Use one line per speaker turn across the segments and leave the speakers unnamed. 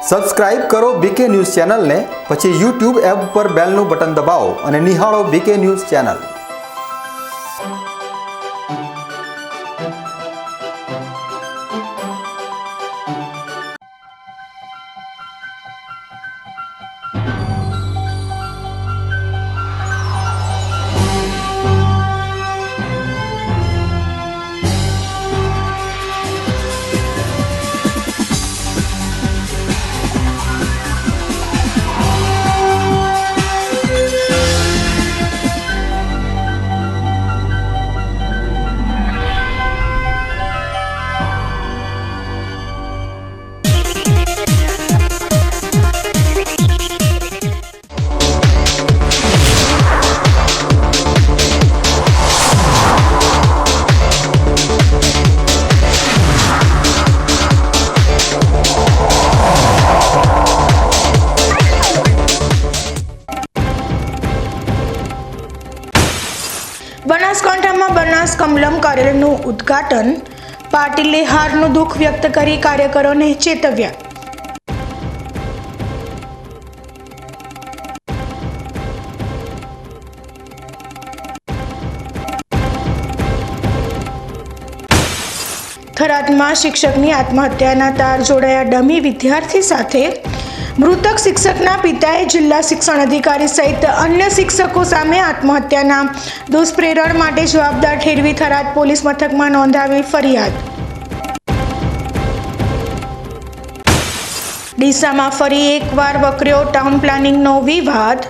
Subscribe કરો બીકે news ચેનલને, પછી યુટ્યુબ એપ પર બેલનું બટન દબાવો અને નિહાળો બીકે ન્યૂઝ ચેનલ।
બનાસકાંઠામાં બનાસ કમલમ કાર્યાલયનું ઉદ્ઘાટન। પાટીલે હારનું દુઃખ વ્યક્ત કરી કાર્યકરોને ચેતવ્યા। થરાદમાં શિક્ષકની આત્મહત્યાના તાર જોડાયા। ડમી વિદ્યાર્થી સાથે મૃતક શિક્ષકના પિતાએ જિલ્લા શિક્ષણ અધિકારી સહિત અન્ય શિક્ષકો સામે આત્મહત્યાના દુષ્પ્રેરણ માટે જવાબદાર ઠેરવી થરાદ પોલીસ મથકમાં નોંધાવી ફરિયાદ। ડીસામાં ફરી એકવાર વકર્યો ટાઉન પ્લાનિંગનો વિવાદ।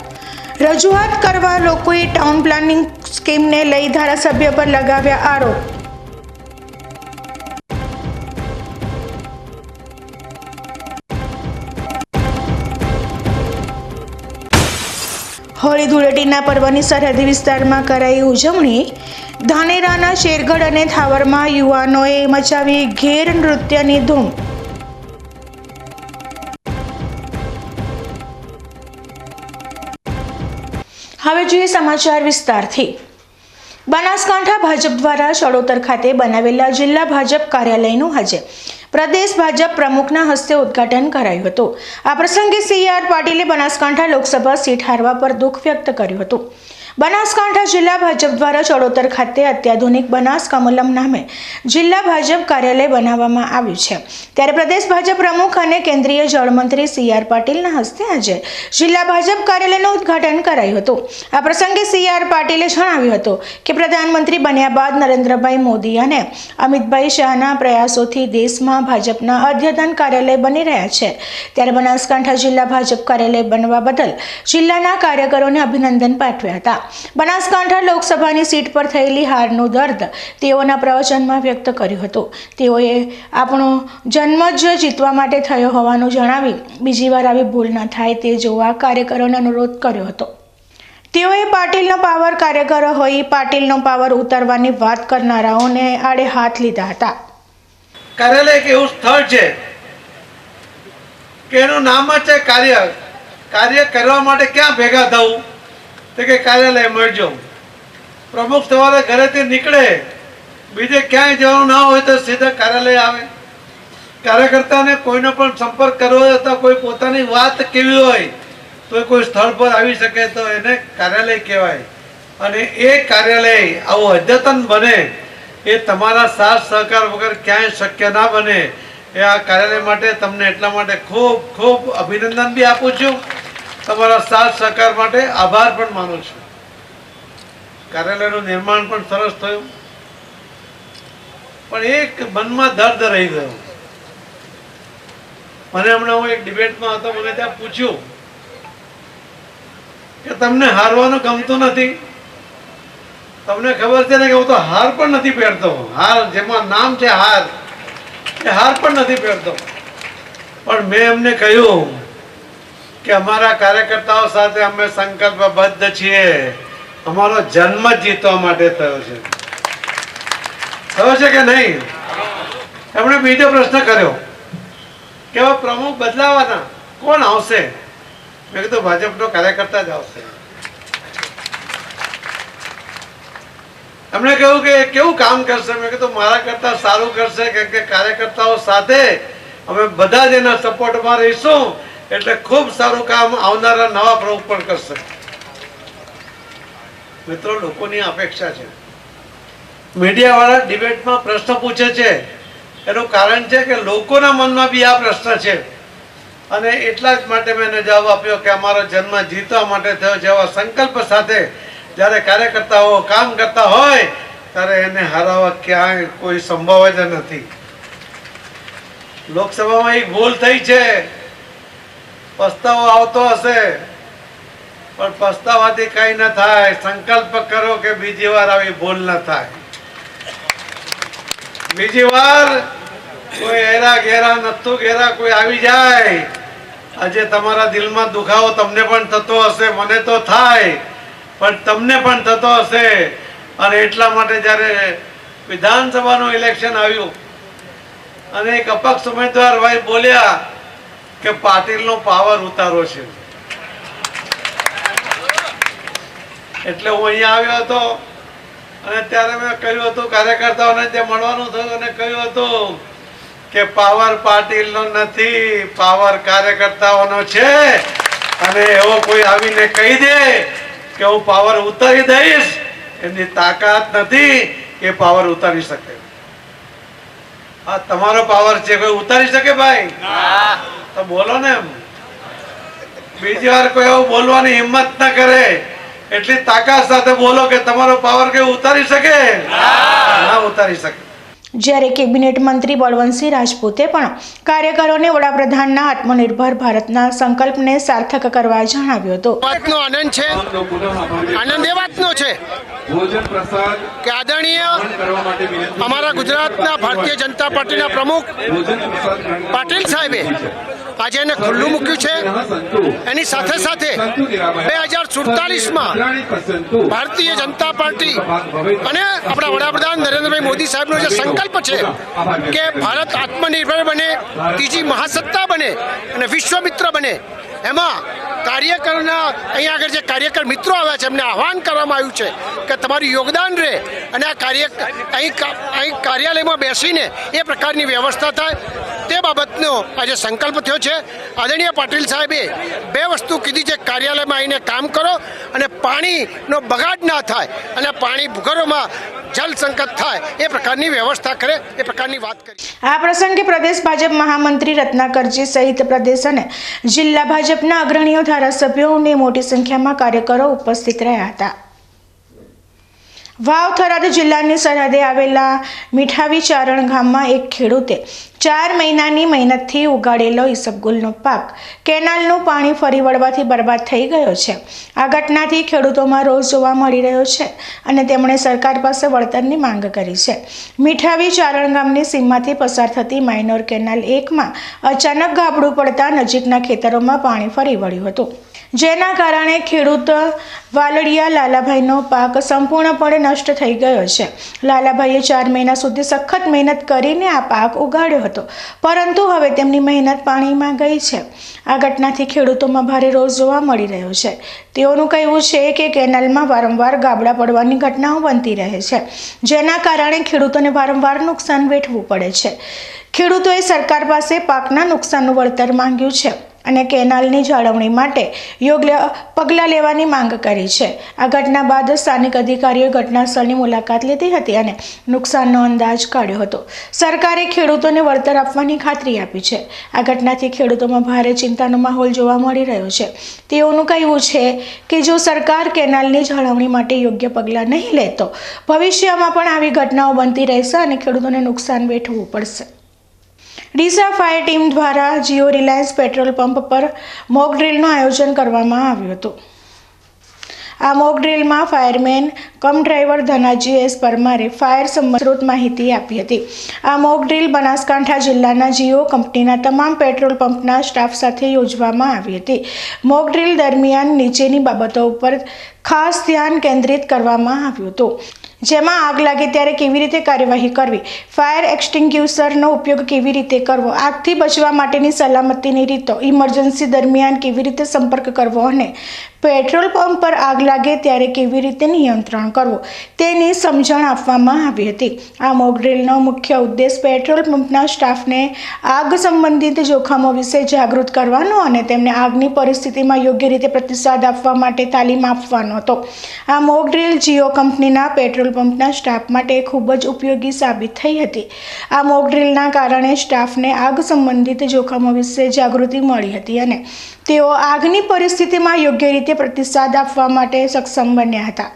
રજૂઆત કરવા લોકોએ ટાઉન પ્લાનિંગ સ્કીમને લઈ ધારાસભ્ય પર લગાવ્યા આરોપ। હોળી ધૂળેટીના પર્વની સરહદી વિસ્તારમાં કરાઈ ઉજવણી। ધાનેરાના શેરગઢ અને થાવરમાં યુવાનોએ મચાવી ઘેર નૃત્યની ધૂમ। હવે જોઈએ સમાચાર વિસ્તારથી। બનાસકાંઠા ભાજપ દ્વારા ચડોતર ખાતે બનાવેલા જિલ્લા ભાજપ કાર્યાલયનું આજે પ્રદેશ ભાજપ પ્રમુખના હસ્તે ઉદ્ઘાટન કરાયું હતું। આ પ્રસંગે CR પાટીલે બનાસકાંઠા લોકસભા સીટ હારવા પર દુઃખ વ્યક્ત કર્યું હતું। બનાસકાંઠા જિલ્લા ભાજપ દ્વારા ચડોતર ખાતે અત્યાધુનિક બનાસ કમલમ નામે જિલ્લા ભાજપ કાર્યાલય બનાવવામાં આવ્યું છે। ત્યારે પ્રદેશ ભાજપ પ્રમુખ અને કેન્દ્રીય જળમંત્રી CR પાટીલના હસ્તે આજે જિલ્લા ભાજપ કાર્યાલયનું ઉદ્ઘાટન કરાયું હતું। આ પ્રસંગે CR પાટીલે જણાવ્યું હતું કે પ્રધાનમંત્રી બન્યા બાદ નરેન્દ્રભાઈ મોદી અને અમિતભાઈ શાહના પ્રયાસોથી દેશમાં ભાજપના અદ્યતન કાર્યાલય બની રહ્યા છે। ત્યારે બનાસકાંઠા જિલ્લા ભાજપ કાર્યાલય બનવા બદલ જિલ્લાના કાર્યકરોને અભિનંદન પાઠવ્યા હતા। બનાસકાંઠા લોકસભાની સીટ પર થયેલી હારનું દર્દ તેઓના પ્રવચનમાં વ્યક્ત કર્યું હતું। તેઓએ આપણો જન્મ જ જીતવા માટે થયો હોવાનું જણાવી બીજી વાર આવી ભૂલ ન થાય તે જોવા કાર્યકરોને અનુરોધ કર્યો હતો। તેઓએ પાટીલનો પાવર કાર્યકરો હોય પાટીલનો પાવર ઉતારવાની વાત કરનારાઓને આડે હાથ લીધા હતા।
કાર્યાલય એક એવું સ્થળ છે કે એનું નામ જ છે કાર્ય કરવા માટે ક્યાં ભેગા થવું તો કે કાર્યાલય મળજો। પ્રમુખ સવારે ઘરેથી નીકળે બીજે ક્યાંય જવાનું ના હોય તો સીધા કાર્યાલય આવે। કાર્યકર્તાને કોઈનો પણ સંપર્ક કરવો હોય અથવા કોઈ પોતાની વાત કેવી હોય તો કોઈ સ્થળ પર આવી શકે તો એને કાર્યાલય કહેવાય। અને એ કાર્યાલય આવું અદ્યતન બને એ તમારા સાથ સહકાર વગર ક્યાંય શક્ય ના બને। એ આ કાર્યાલય માટે તમને એટલા માટે ખૂબ ખૂબ અભિનંદન બી આપું છું, તમારા સાથ સહકાર માટે આભાર પણ માનું છું। કાર્યાલયનું નિર્માણ પણ સરસ થયું, પણ એક મનમાં દર્દ રહી ગયો। મને હમણાં હું એક ડિબેટમાં હતો, મને ત્યાં પૂછ્યું કે તમને હારવાનું ગમતું નથી? તમને ખબર છે ને કે હું તો હાર પણ નથી પહેરતો। હાર જેમાં નામ છે હાર, એ હાર પણ નથી પહેરતો। પણ મેં એમને કહ્યું કે અમારા કાર્યકર્તાઓ સાથે અમે સંકલ્પબદ્ધ છીએ। અમારો જન્મ જીતવા માટે થયો છે કે નહીં? એમણે બીજો પ્રશ્ન કર્યો કે હવે પ્રમુખ બદલાવાના, કોણ આવશે? મેં કીધું ભાજપનો કાર્યકર્તા જ આવશે। એમણે કહ્યું કે કેવું કામ કરશે? મેં કીધું મારા કરતા સારું કરશે, કેમ કે કાર્યકર્તાઓ સાથે અમે બધા જ એના સપોર્ટમાં રહીશું, એટલે ખૂબ સારું કામ આવનારા નવા પ્રમુખ પણ કરશે. મિત્રો, લોકોની અપેક્ષા છે. મીડિયાવાળા ડિબેટમાં પ્રશ્ન પૂછે છે, એનું કારણ છે કે લોકોના મનમાં બી આ પ્રશ્ન છે, અને એટલા જ માટે મેં એને જવાબ આપ્યો કે અમારો જન્મ જીતવા માટે થયો. જેવા સંકલ્પ સાથે જ્યારે કાર્યકર્તાઓ કામ કરતા હોય ત્યારે એને હરાવવા ક્યાંય કોઈ સંભવ જ નથી. લોકસભામાં એક ભૂલ થઈ છે, પસ્તાવો આવતો હશે, પણ પસ્તાવાથી કઈ ન થાય. સંકલ્પ કરો કે બીજી વાર આવી ભૂલ ન થાય. બીજી વાર કોઈ હેરા ઘેરા નથું ઘેરા કોઈ આવી જાય, આજે તમારા દિલમાં દુખાવો તમને પણ થતો હશે, મને તો થાય, પણ તમને પણ થતો હશે. અને એટલા માટે જ્યારે વિધાનસભાનું ઇલેક્શન આવ્યું અને એક અપક્ષ ઉમેદવાર ભાઈ બોલ્યા કે પાટીલનો પાવર ઉતારો છે, એટલે હું અહીંયા આવ્યો હતો. અને ત્યારે મેં કહ્યું હતું કાર્યકર્તાઓને જે મળવાનું થયું અને કહ્યું હતું કે પાવર પાટીલનો નથી, પાવર કાર્યકર્તાઓનો છે. અને એવો કોઈ આવીને કહી દે કે હું પાવર ઉતારી દઈશ, એની તાકાત નથી કે પાવર ઉતારી શકે. આ તમારો પાવર છે, કોઈ ઉતારી શકે ભાઈ? તો બોલો ને એમ. બીજી વાર કોઈ એવું બોલવાની હિંમત ન કરે, એટલી તાકાત સાથે બોલો કે તમારો પાવર કે ઉતારી શકે? ના ઉતારી શકે.
જ્યારે કેબિનેટ મંત્રી બળવંતસિંહ રાજપૂતે પણ કાર્યકરોને વડાપ્રધાનના આત્મનિર્ભર ભારતના સંકલ્પને સાર્થક કરવા જણાવ્યું હતું.
વાતનો આનંદ છે, આનંદ એ વાતનો છે કે આદરણીય અમારા ગુજરાતના ભારતીય જનતા પાર્ટીના પ્રમુખ પાટીલ સાહેબે આજે એને ખુલ્લું મૂક્યું છે. એની સાથે સાથે 2047માં ભારતીય જનતા પાર્ટી અને આપણા વડાપ્રધાન નરેન્દ્રભાઈ મોદી સાહેબનો જે સંકલ્પ છે કે ભારત આત્મનિર્ભર બને, ત્રીજી મહાસત્તા બને અને વિશ્વમિત્ર બને, એમાં કાર્યકરના અહીંયા આગળ જે કાર્યકર મિત્રો આવ્યા છે એમને આહવાન કરવામાં આવ્યું છે કે તમારું યોગદાન રહે અને આ અહીં કાર્યાલયમાં બેસીને એ પ્રકારની વ્યવસ્થા થાય. તે બાબતનો આજે સંકલ્પ થયો છે. આદરણીય પાટીલ સાહેબે 2 વસ્તુ કીધી છે, કાર્યાલયમાં આવીને કામ કરો અને પાણીનો બગાડ ના થાય અને પાણી ભૂગર્ભમાં જલ સંકટ થાય એ પ્રકારની વ્યવસ્થા કરે, એ પ્રકારની વાત કરી.
આ પ્રસંગે પ્રદેશ ભાજપ મહામંત્રી રત્નાકરજી સહિત પ્રદેશ અને જિલ્લા ભાજપના અગ્રણીઓ, ધારાસભ્યો અને મોટી સંખ્યામાં કાર્યકરો ઉપસ્થિત રહ્યા હતા. વાવ થરાદ જિલ્લાની સરહદે આવેલા મીઠાવી ચારણ ગામમાં એક ખેડૂતે 4 મહિનાની મહેનતથી ઉગાડેલો ઈસબગુલનો પાક કેનાલનું પાણી ફરી વળવાથી બરબાદ થઈ ગયો છે. આ ઘટનાથી ખેડૂતોમાં રોષ જોવા મળી રહ્યો છે અને તેમણે સરકાર પાસે વળતરની માંગ કરી છે. મીઠાવી ચારણ ગામની સીમમાંથી પસાર થતી માઇનોર કેનાલ 1માં અચાનક ગાબડું પડતા નજીકના ખેતરોમાં પાણી ફરી વળ્યું હતું, જેના કારણે ખેડૂત વાલડિયા લાલાભાઈનો પાક સંપૂર્ણપણે નષ્ટ થઈ ગયો છે. લાલાભાઈએ 4 મહિના સુધી સખત મહેનત કરીને આ પાક ઉગાડ્યો હતો, પરંતુ હવે તેમની મહેનત પાણીમાં ગઈ છે. આ ઘટનાથી ખેડૂતોમાં ભારે રોષ જોવા મળી રહ્યો છે. તેઓનું કહેવું છે કે કેનાલમાં વારંવાર ગાબડા પડવાની ઘટનાઓ બનતી રહે છે, જેના કારણે ખેડૂતોને વારંવાર નુકસાન વેઠવું પડે છે. ખેડૂતોએ સરકાર પાસે પાકના નુકસાનનું વળતર માંગ્યું છે અને કેનાલની જાળવણી માટે યોગ્ય પગલાં લેવાની માંગ કરી છે. આ ઘટના બાદ સ્થાનિક અધિકારીઓએ ઘટના સ્થળની મુલાકાત લીધી હતી અને નુકસાનનો અંદાજ કાઢ્યો હતો. સરકારે ખેડૂતોને વળતર આપવાની ખાતરી આપી છે. આ ઘટનાથી ખેડૂતોમાં ભારે ચિંતાનો માહોલ જોવા મળી રહ્યો છે. તેઓનું કહેવું છે કે જો સરકાર કેનાલની જાળવણી માટે યોગ્ય પગલાં નહીં લે તો ભવિષ્યમાં પણ આવી ઘટનાઓ બનતી રહેશે અને ખેડૂતોને નુકસાન વેઠવું પડશે. ડીસા ફાયર ટીમ દ્વારા જીઓ રિલાયન્સ પેટ્રોલ પંપ પર મોક ડ્રીલનું આયોજન કરવામાં આવ્યું હતું. આ મોક ડ્રીલમાં ફાયરમેન કમ ડ્રાઈવર ધનાજી એસ પરમારે ફાયર સંબંધિત માહિતી આપી હતી. આ મોક ડ્રીલ બનાસકાંઠા જિલ્લાના જીઓ કંપનીના તમામ પેટ્રોલ પંપના સ્ટાફ સાથે યોજવામાં આવી હતી. મોક ડ્રીલ દરમિયાન નીચેની બાબતો ઉપર ખાસ ધ્યાન કેન્દ્રિત કરવામાં આવ્યું હતું. જેમાં આગ લાગે ત્યારે કેવી રીતે કાર્યવાહી કરવી, ફાયર એક્સટિંગ્યુશરનો ઉપયોગ કેવી રીતે કરવો, આગથી બચવા માટેની સલામતીની રીતો, ઇમરજન્સી દરમિયાન કેવી રીતે સંપર્ક કરવો અને પેટ્રોલ પંપ પર આગ લાગે ત્યારે કેવી રીતે નિયંત્રણ કરવું તેની સમજણ આપવામાં આવી હતી. આ મોક ડ્રીલનો મુખ્ય ઉદ્દેશ પેટ્રોલ પંપના સ્ટાફને આગ સંબંધિત જોખમો વિશે જાગૃત કરવાનો અને તેમને આગની પરિસ્થિતિમાં યોગ્ય રીતે પ્રતિસાદ આપવા માટે તાલીમ આપવાનો હતો. આ મોક ડ્રીલ જીઓ કંપનીના પેટ્રોલ પંપના સ્ટાફ માટે ખૂબ જ ઉપયોગી સાબિત થઈ હતી. આ મોક ડ્રીલના કારણે સ્ટાફને આગ સંબંધિત જોખમો વિશે જાગૃતિ મળી હતી અને તેઓ આગની પરિસ્થિતિમાં યોગ્ય રીતે પ્રતિસાદ આપવા માટે સક્ષમ બન્યા હતા.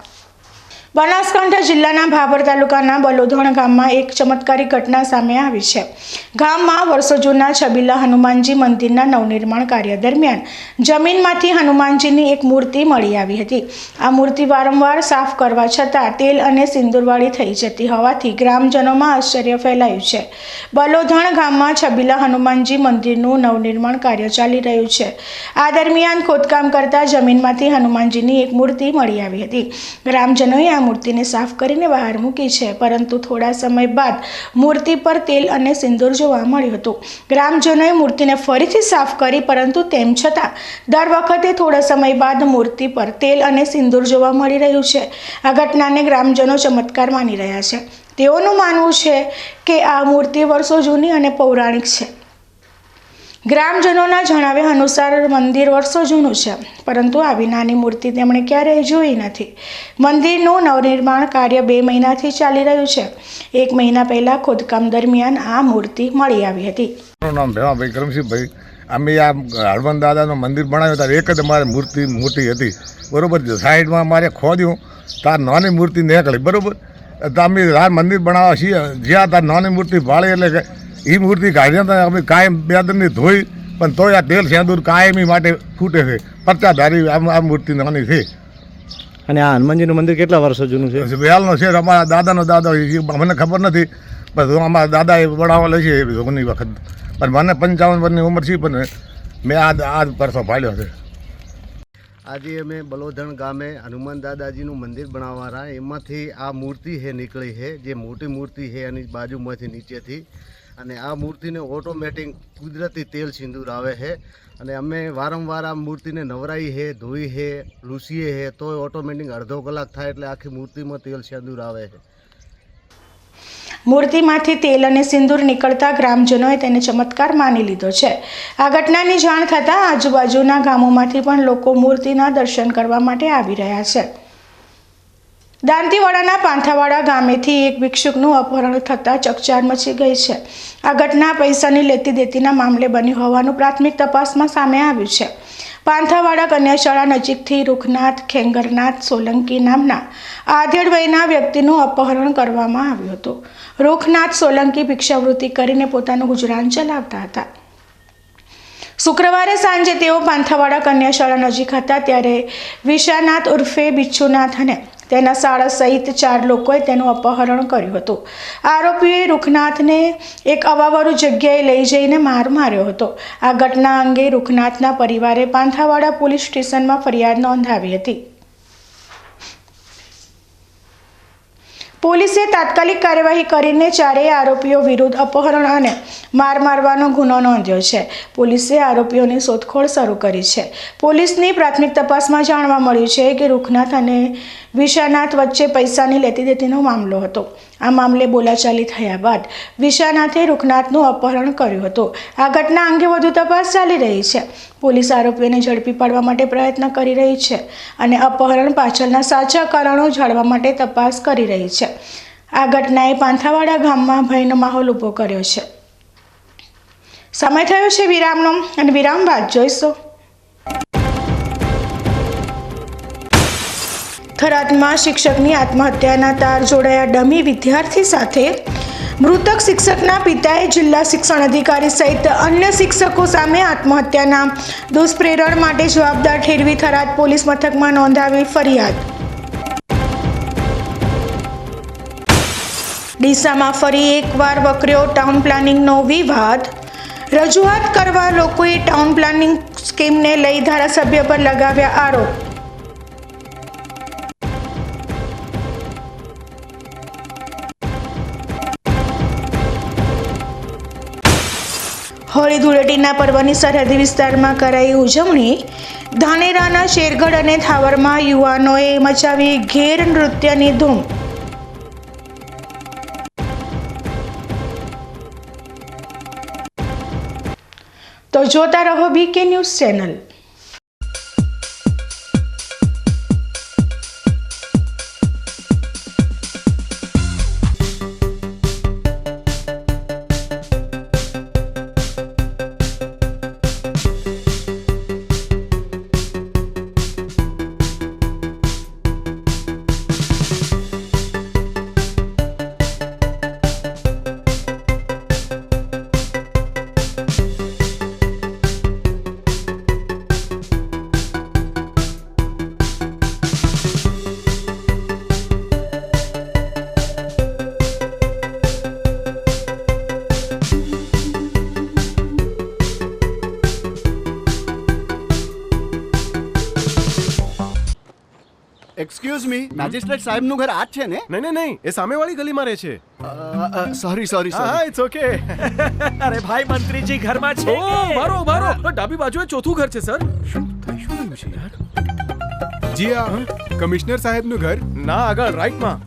બનાસકાંઠા જિલ્લાના ભાભર તાલુકાના બલોધણ ગામમાં એક ચમત્કારિક ઘટના સામે આવી છે. ગામમાં વર્ષો જૂના છબીલા હનુમાનજી મંદિરના નવનિર્માણ કાર્ય દરમિયાન જમીનમાંથી હનુમાનજીની એક મૂર્તિ મળી આવી હતી. આ મૂર્તિ વારંવાર સાફ કરવા છતાં તેલ અને સિંદૂરવાળી થઈ જતી હોવાથી ગ્રામજનોમાં આશ્ચર્ય ફેલાયું છે. બલોધણ ગામમાં છબીલા હનુમાનજી મંદિરનું નવનિર્માણ કાર્ય ચાલી રહ્યું છે. આ દરમિયાન ખોદકામ કરતા જમીનમાંથી હનુમાનજીની એક મૂર્તિ મળી આવી હતી. ગ્રામજનોએ આ મૂર્તિને સાફ કરીને બહાર મૂકી છે, પરંતુ થોડા સમય બાદ મૂર્તિ પર તેલ અને સિંદૂર જોવા મળ્યું હતું. ગ્રામજનોએ મૂર્તિને ફરીથી સાફ કરી, પરંતુ તેમ છતાં દર વખતે થોડા સમય બાદ મૂર્તિ પર તેલ અને સિંદૂર જોવા મળી રહ્યું છે. આ ઘટનાને ગ્રામજનો ચમત્કાર માની રહ્યા છે. તેઓનું માનવું છે કે આ મૂર્તિ વર્ષો જૂની અને પૌરાણિક છે. ગ્રામજનોના જણાવ્યા અનુસાર મંદિર વર્ષો જૂનું છે, પરંતુ આવી નાની મૂર્તિ તેમણે ક્યારેય જોઈ નથી. મંદિરનું નવનિર્માણ કાર્ય 2 મહિનાથી ચાલી રહ્યું છે. 1 મહિના પહેલા ખોદકામ દરમિયાન આ મૂર્તિ મળી આવી હતી.
મારું નામ ભેમાભાઈ કરમસિંહભાઈ. અમે આ હળવદ દાદાનું મંદિર બનાવ્યું ત્યારે એક જ અમારે મૂર્તિ મોટી હતી, બરાબર. સાઈડમાં અમારે ખોદ્યું તાર નાની મૂર્તિ નીકળી, બરાબર. તો અમે આ મંદિર બનાવવા છીએ, જ્યાં તાર નાની મૂર્તિ ભાળે એટલે એ મૂર્તિ કાઢીને અમે કાયમ 2 દિનની ધોઈ, પણ તોય આ તેલ સેંદૂર કાયમી માટે ફૂટે છે. પરચાધારી આ મૂર્તિ નાની છે.
અને આ હનુમાનજીનું મંદિર કેટલા વર્ષો જૂનું છે?
વેલનો છે, અમારા દાદાનો દાદા, મને ખબર નથી, પણ અમારા દાદાએ બનાવવા લે છે ઘણી વખત. પણ મને 55 વર્ષની ઉંમર છે, પણ મેં આ પરસો ભાળ્યો છે.
આજે અમે બલોધણ ગામે હનુમાન દાદાજીનું મંદિર બનાવવાના, એમાંથી આ મૂર્તિ છે નીકળી છે, જે મોટી મૂર્તિ છે એની બાજુમાંથી નીચેથી. અને આ મૂર્તિને ઓટોમેટિક કુદરતી તેલ સિંદૂર આવે છે. અને અમે વારંવાર આ મૂર્તિને નવરાઈ છે, ધોઈ છે, લૂસીએ છે, તોય ઓટોમેટિક અડધો કલાક થાય એટલે આખી મૂર્તિમાં તેલ સિંદૂર આવે છે.
મૂર્તિમાંથી તેલ અને સિંદૂર નીકળતા ગ્રામજનોએ તેને ચમત્કાર માની લીધો છે. આ ઘટનાની જાણ થતાં આજુબાજુના ગામોમાંથી પણ લોકો મૂર્તિના દર્શન કરવા માટે આવી રહ્યા છે. દાંતીવાડાના પાંથાવાડા ગામેથી એક ભિક્ષુકનું અપહરણ થતાં ચકચાર મચી ગઈ છે. આ ઘટના પૈસાની લેતી દેતીના મામલે બની હોવાનું પ્રાથમિક તપાસમાં સામે આવ્યું છે. પાંથાવાડા કન્યાશાળા નજીકથી રૂખનાથ ખેંગરનાથ સોલંકી નામના આધેડ વયના વ્યક્તિનું અપહરણ કરવામાં આવ્યું હતું. રૂખનાથ સોલંકી ભિક્ષાવૃત્તિ કરીને પોતાનું ગુજરાન ચલાવતા હતા. શુક્રવારે સાંજે તેઓ પાંથાવાડા કન્યાશાળા નજીક હતા ત્યારે વિશાનાથ ઉર્ફે બિચ્છુનાથ અને તેના શાળા સહિત 4 લોકોએ તેનું અપહરણ કર્યું હતું. આરોપીઓએ રૂખનાથને એક અવાવરૂ જગ્યાએ લઈ જઈને માર માર્યો હતો. આ ઘટના અંગે રૂખનાથના પરિવારે પાંથાવાડા પોલીસ સ્ટેશનમાં ફરિયાદ નોંધાવી હતી. પોલીસે તાત્કાલિક કાર્યવાહી કરીને 4 આરોપીઓ વિરુદ્ધ અપહરણ અને માર મારવાનો ગુનો નોંધ્યો છે. પોલીસે આરોપીઓની શોધખોળ શરૂ કરી છે. પોલીસની પ્રાથમિક તપાસમાં જાણવા મળ્યું છે કે રૂખનાથ અને વિશાનાથ વચ્ચે પૈસાની લેતી દેતીનો મામલો હતો. આ મામલે બોલાચાલી થયા બાદ વિશાનાથે રૂખનાથનું અપહરણ કર્યું હતું. આ ઘટના અંગે વધુ તપાસ ચાલી રહી છે. પોલીસ આરોપીઓને ઝડપી પાડવા માટે પ્રયત્ન કરી રહી છે અને અપહરણ પાછળના સાચા કારણો જાણવા માટે તપાસ કરી રહી છે. આ ઘટનાએ પાંથાવાડા ગામમાં ભયનો માહોલ ઊભો કર્યો છે. સમય થયો છે વિરામનો અને વિરામ બાદ જોઈશું. થરાદમાં શિક્ષકની આત્મહત્યાના તાર જોડાયા ડમી વિદ્યાર્થી સાથે મૃતક શિક્ષકના પિતાએ જિલ્લા શિક્ષણ અધિકારી સહિત અન્ય શિક્ષકો સામે આત્મહત્યાના દુષ્પ્રેરણ માટે જવાબદાર ઠેરવી થરાદ પોલીસ મથકમાં નોંધાવી ફરિયાદ. ડીસામાં ફરી એકવાર વકર્યો ટાઉન પ્લાનિંગનો વિવાદ. રજૂઆત કરવા લોકોએ ટાઉન પ્લાનિંગ સ્કીમને લઈ ધારાસભ્ય પર લગાવ્યા આરોપ. હોળી ધૂળેટીના પર્વની સરહદી વિસ્તારમાં કરાઈ ઉજવણી. ધાનેરાના શેરગઢ અને થાવરમાં યુવાનોએ મચાવી ઘેર નૃત્યની ધૂમ. તો જોતા રહો BK news channel.
Excuse me, magistrate સાહેબનું ઘર આ જ છે ને?
નહીં નહીં નહીં, એ સામેવાળી ગલીમાં રહે છે.
સોરી
હા, ઇટ્સ ઓકે.
અરે ભાઈ, મંત્રીજી ઘરમાં છે.
ઓ મારો મારો ડાબી બાજુએ ચોથું ઘર છે સર. શું થયું છે યાર?
જી આ કમિશનર સાહેબનું ઘર?
ના, આગળ રાઈટમાં.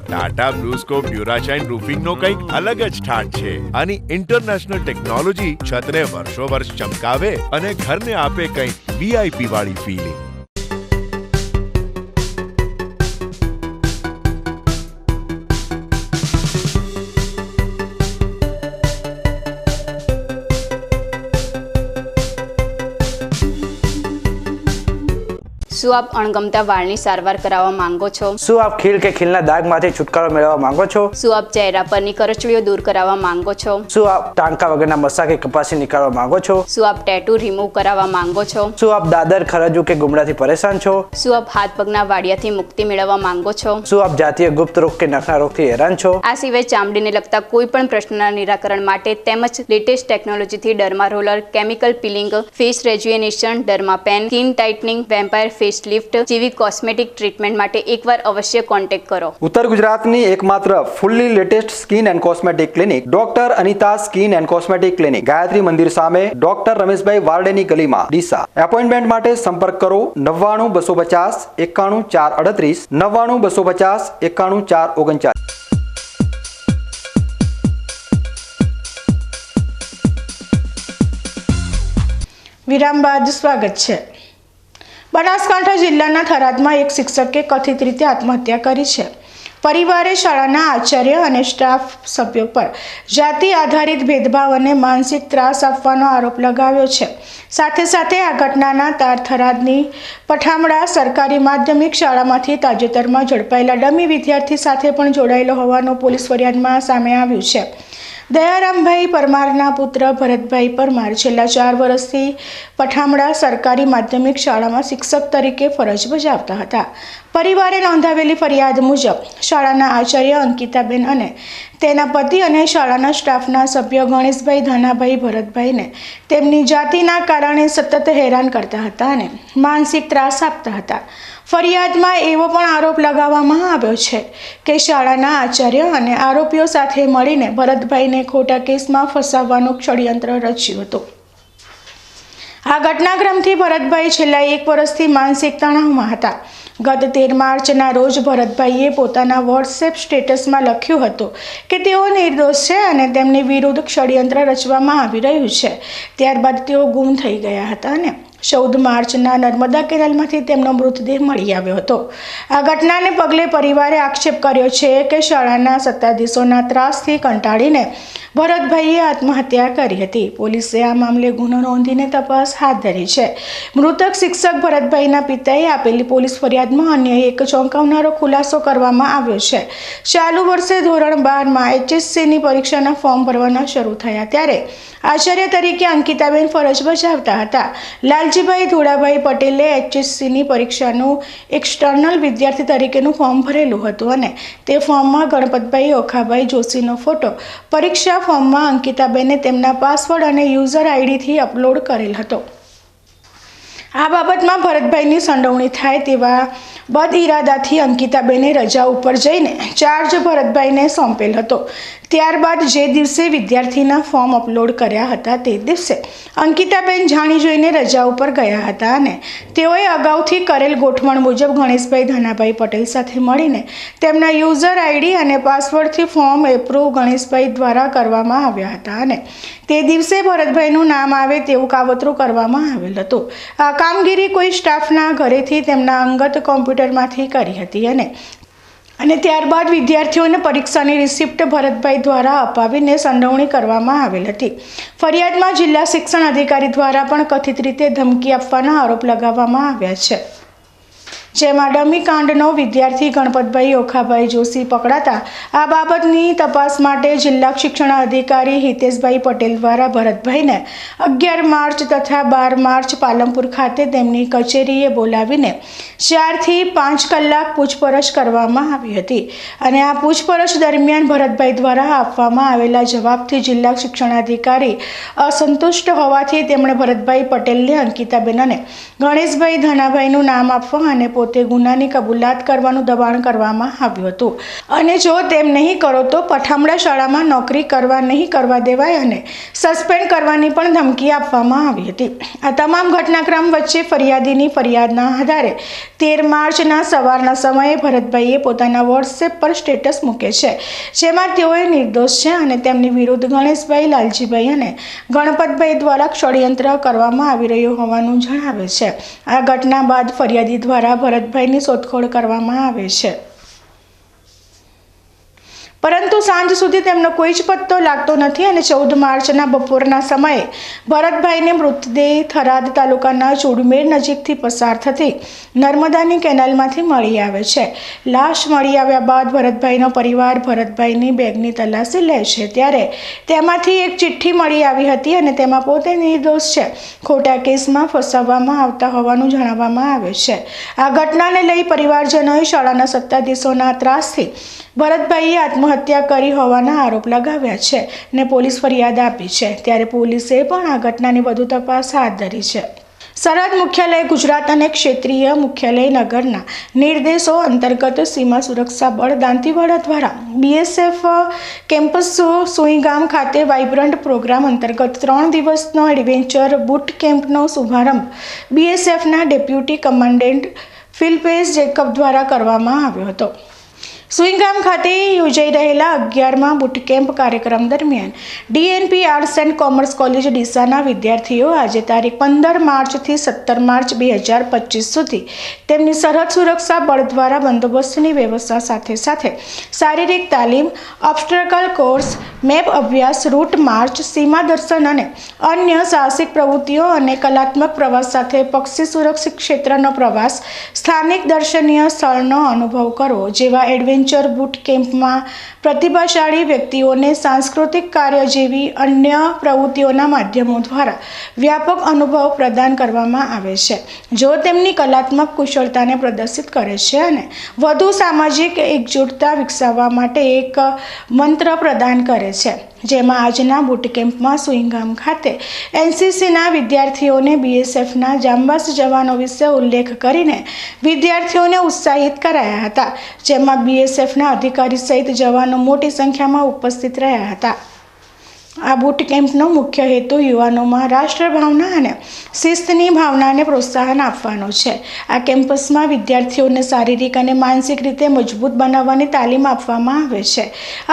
ટાટા બ્લુસ્કોપ ડ્યુરાશાઇન રૂફિંગનો કંઈક અલગ જ ઠાઠ છે. આની ઇન્ટરનેશનલ ટેકનોલોજી છતને વર્ષો વર્ષ ચમકાવે અને ઘરને આપે કંઈક વીઆઈપી વાળી ફીલિંગ.
શું આપ અણગમતા વાળની સારવાર કરાવવા માંગો છો?
શું આપ ખીલ કે ખીલના દાગમાંથી છુટકારો મેળવવા માંગો છો?
શું આપ ચહેરા પરની કરચલીઓ દૂર કરાવવા માંગો છો?
શું આપ ટાંકા વગરના મસા કે કપાસી નીકાળવા માંગો છો?
શું આપ ટેટુ રિમૂવ કરાવવા માંગો છો?
શું આપ દાદર ખરજુ કે ગુમડાથી પરેશાન છો?
શું આપ હાથ પગના વાડિયાથી મુક્તિ મેળવવા માંગો છો?
શું આપ જાતીય ગુપ્ત રોગ કે નખના રોગથી હેરાન છો?
આ સિવાય ચામડીને લગતા કોઈ પણ પ્રશ્નના નિરાકરણ માટે તેમજ લેટેસ્ટ ટેકનોલોજીથી derma roller, chemical peeling, face rejuvenation, derma pen, skin tightening, vampire face lift જેવી કોસ્મેટિક ટ્રીટમેન્ટ માટે એકવાર અવશ્ય કોન્ટેક્ટ કરો.
ઉત્તર ગુજરાતની એકમાત્ર fully latest skin and cosmetic clinic doctor Anita skin and cosmetic clinic, Gayatri Mandir સામે, ડોક્ટર રમેશભાઈ વારડેની ગલીમાં, ડીસા. એપોઇન્ટમેન્ટ માટે સંપર્ક કરો 99 250 91 438, 99 250 91 439.
વિરામ બાદ સ્વાગત છે. બનાસકાંઠા જિલ્લાના થરાદમાં એક શિક્ષકે કથિત રીતે આત્મહત્યા કરી છે. પરિવારે શાળાના આચાર્ય અને સ્ટાફ સભ્યો પર જાતિ આધારિત ભેદભાવ અને માનસિક ત્રાસ આપવાનો આરોપ લગાવ્યો છે. સાથે સાથે આ ઘટનાના તાર થરાદની પઠામડા સરકારી માધ્યમિક શાળામાંથી તાજેતરમાં ઝડપાયેલા ડમી વિદ્યાર્થી સાથે પણ જોડાયેલો હોવાનો પોલીસ ફરિયાદમાં સામે આવ્યું છે. દયારામભાઈ પરમારના પુત્ર ભરતભાઈ પરમાર છેલ્લા 4 વર્ષથી પઠામડા સરકારી માધ્યમિક શાળામાં શિક્ષક તરીકે ફરજ બજાવતા હતા. પરિવારે નોંધાવેલી ફરિયાદ મુજબ શાળાના આચાર્ય અંકિતાબેન અને તેના પતિ અને શાળાના સ્ટાફના સભ્યો ગણેશભાઈ, ધાનાભાઈ, ભરતભાઈને તેમની જાતિના કારણે સતત હેરાન કરતા હતા અને માનસિક ત્રાસ આપતા હતા. ફરિયાદમાં એવો પણ આરોપ લગાવવામાં આવ્યો છે કે શાળાના આચાર્ય અને આરોપીઓ સાથે મળીને ભરતભાઈને ખોટા કેસમાં ફસાવવાનું ષડયંત્ર રચ્યું હતું. આ ઘટનાક્રમથી ભરતભાઈ છેલ્લા 1 વર્ષથી માનસિક તણાવમાં હતા. ગત 13 માર્ચના રોજ ભરતભાઈએ પોતાના વોટ્સએપ સ્ટેટસમાં લખ્યું હતું કે તેઓ નિર્દોષ છે અને તેમની વિરુદ્ધ ષડયંત્ર રચવામાં આવી રહ્યું છે. ત્યારબાદ તેઓ ગુમ થઈ ગયા હતા અને 14 માર્ચના નર્મદા કેનાલમાંથી તેમનો મૃતદેહ મળી આવ્યો હતો. આ ઘટનાને પગલે પરિવારે આક્ષેપ કર્યો છે કે શાળાના સત્તાધીશોના ત્રાસથી કંટાળીને ભરતભાઈએ આત્મહત્યા કરી હતી. પોલીસે આ મામલે ગુનો નોંધીને તપાસ હાથ ધરી છે. મૃતક શિક્ષક ભરતભાઈના પિતાએ આપેલી પોલીસ ફરિયાદમાં અન્ય એક ચોંકાવનારો ખુલાસો કરવામાં આવ્યો છે. ચાલુ વર્ષે ધોરણ 12માં HSCની પરીક્ષાના ફોર્મ ભરવાના શરૂ થયા ત્યારે આચાર્ય તરીકે અંકિતાબેન ફરજ બજાવતા હતા. લાલજીભાઈ ધોળાભાઈ પટેલે HSCની પરીક્ષાનું એક્સટર્નલ વિદ્યાર્થી તરીકેનું ફોર્મ ભરેલું હતું અને તે ફોર્મમાં ગણપતભાઈ ઓખાભાઈ જોશીનો ફોટો પરીક્ષા ફોર્મમાં અંકિતાબેને તેમના પાસવર્ડ અને યુઝર આઈડીથી અપલોડ કરેલ હતો. આ બાબતમાં ભરતભાઈની સંડોવણી થાય તેવા બદ ઇરાદાથી અંકિતાબેને રજા ઉપર જઈને ચાર્જ ભરતભાઈને સોંપેલ હતો. ત્યારબાદ જે દિવસે વિદ્યાર્થીના ફોર્મ અપલોડ કર્યા હતા તે દિવસે અંકિતાબેન જાણી જોઈને રજા ઉપર ગયા હતા અને તેઓએ અગાઉથી કરેલ ગોઠવણ મુજબ ગણેશભાઈ ધનાભાઈ પટેલ સાથે મળીને તેમના યુઝર આઈડી અને પાસવર્ડથી ફોર્મ એપ્રૂવ ગણેશભાઈ દ્વારા કરવામાં આવ્યા હતા અને તે દિવસે ભરતભાઈનું નામ આવે તેવું કાવતરું કરવામાં આવેલ હતું. આ કામગીરી કોઈ સ્ટાફના ઘરેથી તેમના અંગત કોમ્પ્યુટરમાંથી કરી હતી અને ત્યારબાદ વિદ્યાર્થીઓને પરીક્ષાની રિસિપ્ટ ભરતભાઈ દ્વારા અપાવીને સંડોવણી કરવામાં આવેલ હતી. ફરિયાદમાં જિલ્લા શિક્ષણ અધિકારી દ્વારા પણ કથિત રીતે ધમકી આપવાના આરોપ લગાવવામાં આવ્યા છે, જેમાં ડમી કાંડનો વિદ્યાર્થી ગણપતભાઈ ઓખાભાઈ જોશી પકડાતા આ બાબતની તપાસ માટે જિલ્લા શિક્ષણ અધિકારી હિતેશભાઈ પટેલ દ્વારા ભરતભાઈને 11 માર્ચ તથા 12 માર્ચ પાલનપુર ખાતે તેમની કચેરીએ બોલાવીને 4 થી 5 કલાક પૂછપરછ કરવામાં આવી હતી અને આ પૂછપરછ દરમિયાન ભરતભાઈ દ્વારા આપવામાં આવેલા જવાબથી જિલ્લા શિક્ષણ અધિકારી અસંતુષ્ટ હોવાથી તેમણે ભરતભાઈ પટેલને અંકિતાબેન અને ગણેશભાઈ ધનાભાઈનું નામ આપવા અને પોતે ગુનાની કબૂલાત કરવાનું દબાણ કરવામાં આવ્યું હતું અને જો તેમ નહીં કરો તો પઠામડા શાળામાં નોકરી કરવા નહીં કરવા દેવાય અને સસ્પેન્ડ કરવાની પણ ધમકી આપવામાં આવી હતી. આ તમામ ઘટનાક્રમ વચ્ચે ફરિયાદીની ફરિયાદના આધારે 13 માર્ચના સવારના સમયે ભરતભાઈએ પોતાના વોટ્સએપ પર સ્ટેટસ મૂકે છે, જેમાં તેઓએ નિર્દોષ છે અને તેમની વિરુદ્ધ ગણેશભાઈ, લાલજીભાઈ અને ગણપતભાઈ દ્વારા ષડયંત્ર કરવામાં આવી રહ્યું હોવાનું જણાવે છે. આ ઘટના બાદ ફરિયાદી દ્વારા ભરતભાઈની શોધખોળ કરવામાં આવે છે, પરંતુ સાંજ સુધી તેમનો કોઈ જ પત્તો લાગતો નથી અને 14 માર્ચના બપોરના સમયે ભરતભાઈને મૃતદેહ થરાદ તાલુકાના ચુડમેર નજીકથી પસાર થતી નર્મદાની કેનાલમાંથી મળી આવે છે. લાશ મળી આવ્યા બાદ ભરતભાઈનો પરિવાર ભરતભાઈની બેગની તલાશી લે છે, ત્યારે તેમાંથી એક ચિઠ્ઠી મળી આવી હતી અને તેમાં પોતે નિર્દોષ છે, ખોટા કેસમાં ફસાવવામાં આવતા હોવાનું જણાવવામાં આવે છે. આ ઘટનાને લઈ પરિવારજનોએ શાળાના સત્તાધીશોના ત્રાસથી ભરતભાઈએ આત્મહત્યા કરી હોવાના આરોપ લગાવ્યા છે અને પોલીસ ફરિયાદ આપી છે. ત્યારે પોલીસે પણ આ ઘટનાની વધુ તપાસ હાથ ધરી છે. સરહદ મુખ્યાલય ગુજરાત અને ક્ષેત્રીય મુખ્યાલય નગરના નિર્દેશો અંતર્ગત સીમા સુરક્ષા બળ દાંતીવાડા દ્વારા BSF કેમ્પસ સુઈગામ ખાતે વાઇબ્રન્ટ પ્રોગ્રામ અંતર્ગત 3 દિવસનો એડવેન્ચર બુટ કેમ્પનો શુભારંભ BSFના ડેપ્યુટી કમાન્ડન્ટ ફિલ્પેશ જેકબ દ્વારા કરવામાં આવ્યો હતો. સુઈગામ ખાતે યોજાઈ રહેલા 11મા બુટ કેમ્પ કાર્યક્રમ દરમિયાન DNP arts and commerce college ડીસાના વિદ્યાર્થીઓ આજે તારીખ 15 માર્ચથી 17 માર્ચ 2025 સુધી તેમની સરહદ સુરક્ષા બળ દ્વારા બંદોબસ્તની વ્યવસ્થા સાથે સાથે શારીરિક તાલીમ, ઓબ્સ્ટ્રકલ કોર્સ, મેપ અભ્યાસ, રૂટ માર્ચ, સીમા દર્શન અને અન્ય સાહસિક પ્રવૃત્તિઓ અને કલાત્મક પ્રવાસ સાથે પક્ષી સુરક્ષિત ક્ષેત્રનો પ્રવાસ, સ્થાનિક દર્શનીય સ્થળનો અનુભવ કરવો જેવા એડવેન્ચર બુટ કેમ્પમાં પ્રતિભાશાળી વ્યક્તિઓને સાંસ્કૃતિક કાર્ય જેવી અન્ય પ્રવૃત્તિઓના માધ્યમો દ્વારા વ્યાપક અનુભવ પ્રદાન કરવામાં આવે છે, જો તેમની કલાત્મક કુશળતાને પ્રદર્શિત કરે છે અને વધુ સામાજિક એકજૂટતા વિકસાવવા માટે એક મંત્ર પ્રદાન કરે છે. જેમાં આજના બુટ કેમ્પમાં સુઈગામ ખાતે NCCના વિદ્યાર્થીઓને BSFના જાંબાઝ જવાનો વિશે ઉલ્લેખ કરીને વિદ્યાર્થીઓને ઉત્સાહિત કરાયા હતા, જેમાં BSFના અધિકારી સહિત જવાનો મોટી સંખ્યામાં ઉપસ્થિત રહ્યા હતા. આ બુટ કેમ્પનો મુખ્ય હેતુ યુવાનોમાં રાષ્ટ્રભાવના અને શિસ્તની ભાવનાને પ્રોત્સાહન આપવાનો છે. આ કેમ્પસમાં વિદ્યાર્થીઓને શારીરિક અને માનસિક રીતે મજબૂત બનાવવાની તાલીમ આપવામાં આવે છે.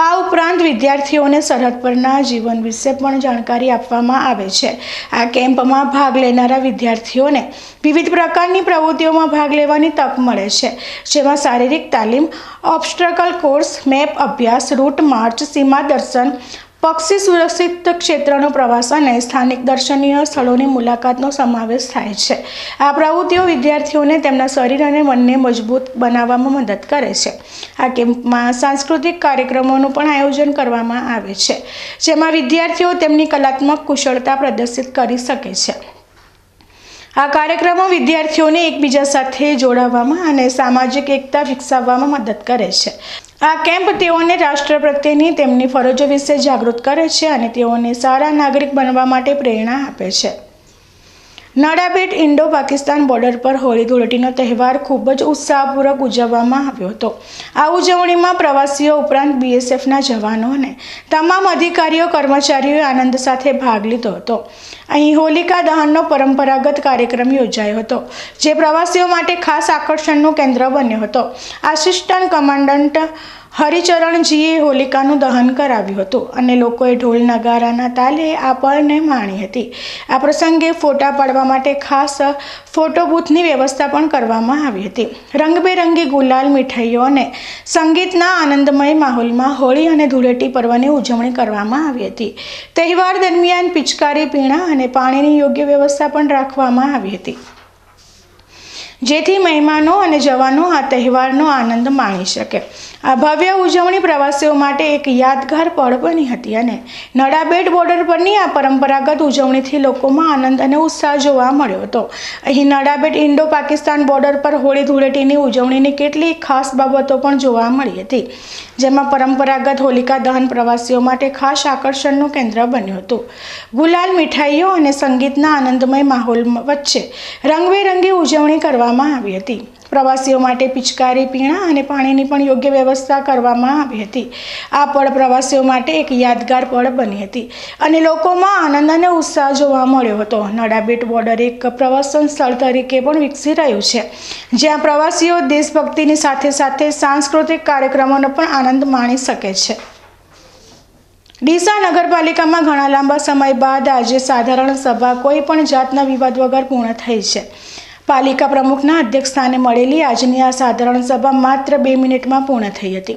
આ ઉપરાંત વિદ્યાર્થીઓને સરહદ પરના જીવન વિશે પણ જાણકારી આપવામાં આવે છે. આ કેમ્પમાં ભાગ લેનારા વિદ્યાર્થીઓને વિવિધ પ્રકારની પ્રવૃત્તિઓમાં ભાગ લેવાની તક મળે છે, જેમાં શારીરિક તાલીમ, ઓબ્સ્ટ્રકલ કોર્સ, મેપ અભ્યાસ, રૂટ માર્ચ, સીમા દર્શન, પક્ષી સુરક્ષિત ક્ષેત્રનો પ્રવાસ અને સ્થાનિક દર્શનીય સ્થળોની મુલાકાતનો સમાવેશ થાય છે. આ પ્રવૃત્તિઓ વિદ્યાર્થીઓને તેમના શરીર અને મનને મજબૂત બનાવવામાં મદદ કરે છે. આ કેમ્પમાં સાંસ્કૃતિક કાર્યક્રમોનું પણ આયોજન કરવામાં આવે છે, જેમાં વિદ્યાર્થીઓ તેમની કલાત્મક કુશળતા પ્રદર્શિત કરી શકે છે. આ કાર્યક્રમો વિદ્યાર્થીઓને એકબીજા સાથે જોડાવામાં અને સામાજિક એકતા વિકસાવવામાં મદદ કરે છે. આ કેમ્પ તેઓને રાષ્ટ્ર પ્રત્યેની તેમની ફરજો વિશે જાગૃત કરે છે અને તેઓને સારા નાગરિક બનવા માટે પ્રેરણા આપે છે. નડાબેટ ઇન્ડો પાકિસ્તાન બોર્ડર પર હોળી ધૂળેટીનો તહેવાર ખૂબ જ ઉત્સાહપૂર્વક ઉજવવામાં આવ્યો હતો. આ ઉજવણીમાં પ્રવાસીઓ ઉપરાંત BSFના જવાનો અને તમામ અધિકારીઓ કર્મચારીઓએ આનંદ સાથે ભાગ લીધો હતો. અહીં હોલિકા દહનનો પરંપરાગત કાર્યક્રમ યોજાયો હતો, જે પ્રવાસીઓ માટે ખાસ આકર્ષણનું કેન્દ્ર બન્યો હતો. આસિસ્ટન્ટ કમાન્ડન્ટ હરિચરણજીએ હોલિકાનું દહન કરાવ્યું હતું અને લોકોએ ઢોલ નગારાના તાલે આ પળને માણી હતી. આ પ્રસંગે ફોટા પાડવા માટે ખાસ ફોટો બૂથની વ્યવસ્થા પણ કરવામાં આવી હતી. રંગબેરંગી ગુલાલ, મીઠાઈઓ અને સંગીતના આનંદમય માહોલમાં હોળી અને ધૂળેટી પર્વની ઉજવણી કરવામાં આવી હતી. તહેવાર દરમિયાન પિચકારી, પીણા અને પાણીની યોગ્ય વ્યવસ્થા પણ રાખવામાં આવી હતી, જેથી મહેમાનો અને જવાનો આ તહેવારનો આનંદ માણી શકે. આ ભવ્ય ઉજવણી પ્રવાસીઓ માટે એક યાદગાર પળ બની હતી અને નડાબેટ બોર્ડર પરની આ પરંપરાગત ઉજવણીથી લોકોમાં આનંદ અને ઉત્સાહ જોવા મળ્યો હતો. અહીં નડાબેટ ઇન્ડો પાકિસ્તાન બોર્ડર પર હોળી ધૂળેટીની ઉજવણીની કેટલીક ખાસ બાબતો પણ જોવા મળી હતી, જેમાં પરંપરાગત હોલિકા દહન પ્રવાસીઓ માટે ખાસ આકર્ષણનું કેન્દ્ર બન્યું હતું. ગુલાલ, મીઠાઈઓ અને સંગીતના આનંદમય માહોલ વચ્ચે રંગબેરંગી ઉજવણી કરવામાં આવી હતી. પ્રવાસીઓ માટે પિચકારી, પીણા અને પાણીની પણ યોગ્ય વ્યવસ્થા કરવામાં આવી હતી. આ પળ પ્રવાસીઓ માટે એક યાદગાર પળ બની હતી અને લોકોમાં આનંદ અને ઉત્સાહ જોવા મળ્યો હતો. નડાબેટ બોર્ડર એક પ્રવાસન સ્થળ તરીકે પણ વિકસી રહ્યું છે, જ્યાં પ્રવાસીઓ દેશભક્તિની સાથે સાથે સાંસ્કૃતિક કાર્યક્રમોનો પણ આનંદ માણી શકે છે. ડીસા નગરપાલિકામાં ઘણા લાંબા સમય બાદ આજે સાધારણ સભા કોઈ પણ જાતના વિવાદ વગર પૂર્ણ થઈ છે. પાલિકા પ્રમુખના અધ્યક્ષસ્થાને મળેલી આજની આ સાધારણ સભા માત્ર 2 મિનિટમાં પૂર્ણ થઈ હતી.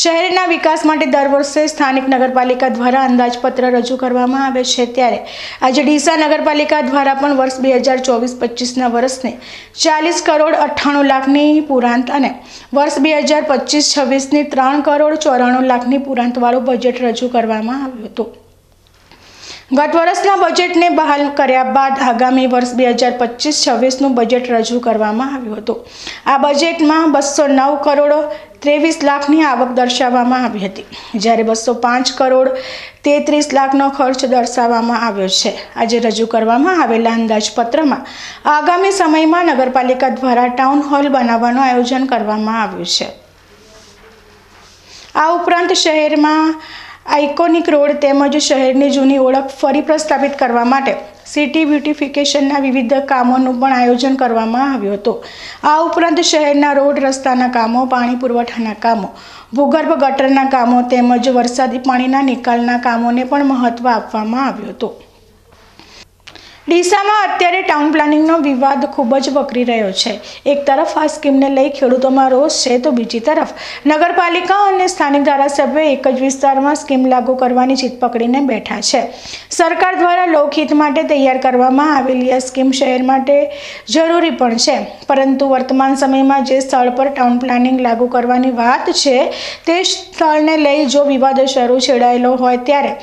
શહેરના વિકાસ માટે દર વર્ષે સ્થાનિક નગરપાલિકા દ્વારા અંદાજપત્ર રજૂ કરવામાં આવે છે, ત્યારે આજે ડીસા નગરપાલિકા દ્વારા પણ વર્ષ 2024-25ના વર્ષને 40 કરોડ 98 લાખની પુરાંત અને વર્ષ 2025-26ની 3 કરોડ 94 લાખની પુરાંતવાળું બજેટ રજૂ કરવામાં આવ્યું હતું. ગત વર્ષના બજેટને બહાલ કર્યા બાદ આગામી વર્ષ 2025-26નું બજેટ રજૂ કરવામાં આવ્યું હતું. આ બજેટમાં 209 કરોડ 23 લાખની આવક દર્શાવવામાં આવી હતી, જ્યારે 205 કરોડ 33 લાખનો ખર્ચ દર્શાવવામાં આવ્યો છે. આજે રજૂ કરવામાં આવેલા અંદાજપત્રમાં આગામી સમયમાં નગરપાલિકા દ્વારા ટાઉન હોલ બનાવવાનું આયોજન કરવામાં આવ્યું છે. આ ઉપરાંત શહેરમાં આઇકોનિક રોડ તેમજ શહેરની જૂની ઓળખ ફરી પ્રસ્થાપિત કરવા માટે સિટી બ્યુટિફિકેશનના વિવિધ કામોનું પણ આયોજન કરવામાં આવ્યું હતું. આ ઉપરાંત શહેરના રોડ, રસ્તાના કામો, પાણી પુરવઠાના કામો, ભૂગર્ભ ગટરના કામો તેમજ વરસાદી પાણીના નિકાલના કામોને પણ મહત્ત્વ આપવામાં આવ્યું હતું. ડીસામાં અત્યારે ટાઉન પ્લાનિંગનો વિવાદ ખૂબ જ વકરી રહ્યો છે. એક તરફ આ સ્કીમને લઈ ખેડૂતોમાં રોષ છે, તો બીજી તરફ નગરપાલિકા અને સ્થાનિક ધારાસભ્યો એક જ વિસ્તારમાં સ્કીમ લાગુ કરવાની જીદ પકડીને બેઠા છે. સરકાર દ્વારા લોકહિત માટે તૈયાર કરવામાં આવેલી આ સ્કીમ શહેર માટે જરૂરી પણ છે, પરંતુ વર્તમાન સમયમાં જે સ્થળ પર ટાઉન પ્લાનિંગ લાગુ કરવાની વાત છે તે સ્થળને લઈ જો વિવાદ શરૂ છેડાયેલો હોય, ત્યારે